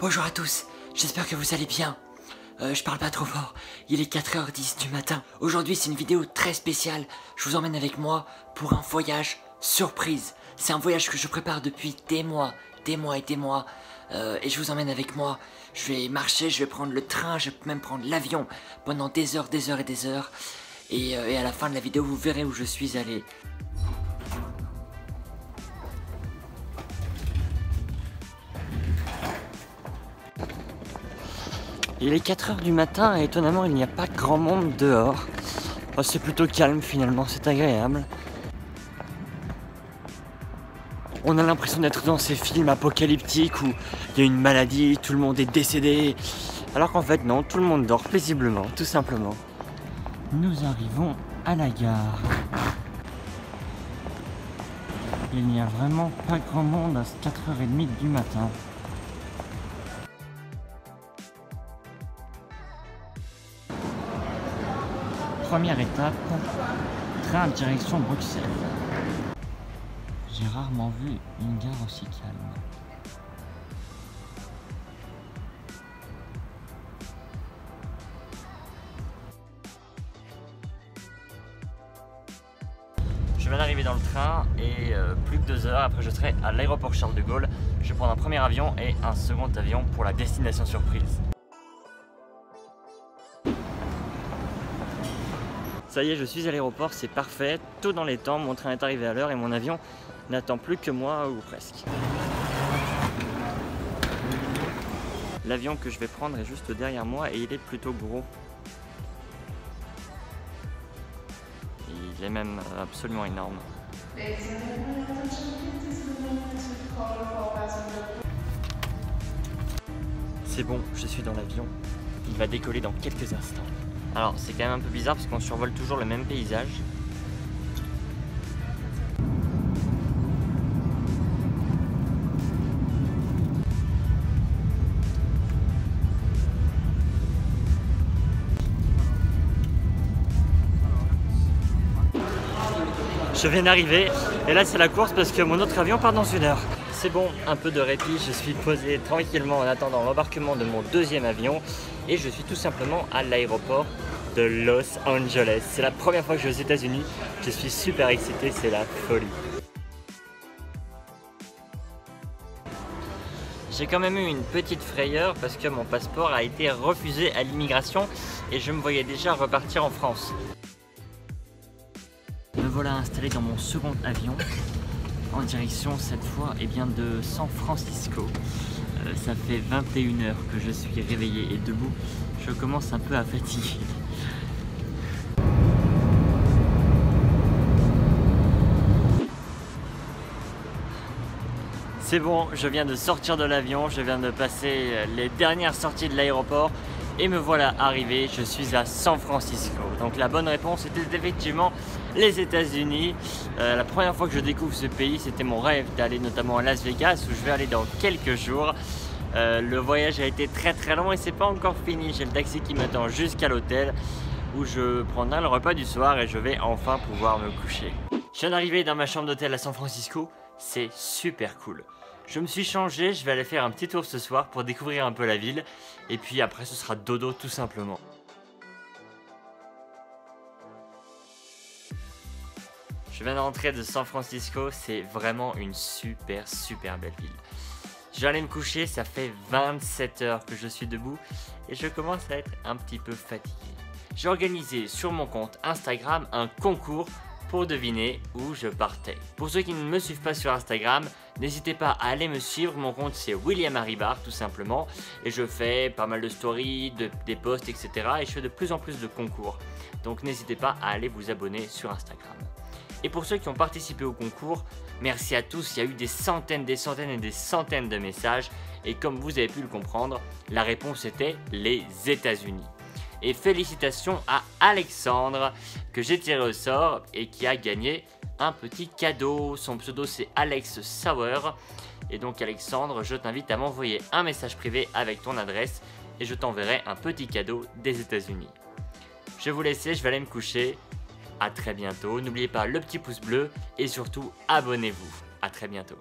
Bonjour à tous, j'espère que vous allez bien. Je parle pas trop fort, il est 4h10 du matin. Aujourd'hui c'est une vidéo très spéciale, je vous emmène avec moi pour un voyage surprise. C'est un voyage que je prépare depuis des mois et des mois. Et je vous emmène avec moi, je vais marcher, je vais prendre le train, je vais même prendre l'avion pendant des heures. Et à la fin de la vidéo vous verrez où je suis allé. Il est 4h du matin et étonnamment il n'y a pas grand monde dehors. Oh, c'est plutôt calme finalement, c'est agréable. On a l'impression d'être dans ces films apocalyptiques où il y a une maladie, tout le monde est décédé. Alors qu'en fait non, tout le monde dort paisiblement, tout simplement. Nous arrivons à la gare. Il n'y a vraiment pas grand monde à 4h30 du matin. Première étape, train direction Bruxelles. J'ai rarement vu une gare aussi calme. Je viens d'arriver dans le train et plus que 2 heures après je serai à l'aéroport Charles de Gaulle. Je vais prendre un premier avion et un second avion pour la destination surprise. Ça y est, je suis à l'aéroport, c'est parfait, tout dans les temps, mon train est arrivé à l'heure et mon avion n'attend plus que moi, ou presque. L'avion que je vais prendre est juste derrière moi et il est plutôt gros. Il est même absolument énorme. C'est bon, je suis dans l'avion. Il va décoller dans quelques instants. Alors c'est quand même un peu bizarre parce qu'on survole toujours le même paysage. Je viens d'arriver et là c'est la course parce que mon autre avion part dans 1 heure. C'est bon, un peu de répit, je suis posé tranquillement en attendant l'embarquement de mon deuxième avion et je suis tout simplement à l'aéroport de Los Angeles. C'est la première fois que je vais aux États-Unis, je suis super excité, c'est la folie. J'ai quand même eu une petite frayeur parce que mon passeport a été refusé à l'immigration et je me voyais déjà repartir en France. Me voilà installé dans mon second avion en direction cette fois de San Francisco. Ça fait 21 heures que je suis réveillé et debout. Je commence un peu à fatiguer. C'est bon, je viens de sortir de l'avion, je viens de passer les dernières sorties de l'aéroport et me voilà arrivé, je suis à San Francisco. Donc la bonne réponse était effectivement les États-Unis. La première fois que je découvre ce pays, c'était mon rêve d'aller notamment à Las Vegas où je vais aller dans quelques jours. Le voyage a été très long et c'est pas encore fini. J'ai le taxi qui m'attend jusqu'à l'hôtel où je prendrai le repas du soir et je vais enfin pouvoir me coucher. Je viens d'arriver dans ma chambre d'hôtel à San Francisco, c'est super cool. Je me suis changé, je vais aller faire un petit tour ce soir pour découvrir un peu la ville et puis après ce sera dodo tout simplement. Je viens de rentrer de San Francisco, c'est vraiment une super belle ville. Je vais aller me coucher, ça fait 27 heures que je suis debout et je commence à être un petit peu fatigué. J'ai organisé sur mon compte Instagram un concours pour deviner où je partais. Pour ceux qui ne me suivent pas sur Instagram, n'hésitez pas à aller me suivre, mon compte c'est William Haribar tout simplement et je fais pas mal de stories, des posts etc. et je fais de plus en plus de concours. Donc n'hésitez pas à aller vous abonner sur Instagram. Et pour ceux qui ont participé au concours, merci à tous, il y a eu des centaines de messages et comme vous avez pu le comprendre, la réponse était les États-Unis. Et félicitations à Alexandre que j'ai tiré au sort et qui a gagné un petit cadeau. Son pseudo c'est Alex Sauer. Et donc Alexandre, je t'invite à m'envoyer un message privé avec ton adresse et je t'enverrai un petit cadeau des États-Unis. Je vais vous laisser, je vais aller me coucher. À très bientôt. N'oubliez pas le petit pouce bleu et surtout abonnez-vous. À très bientôt.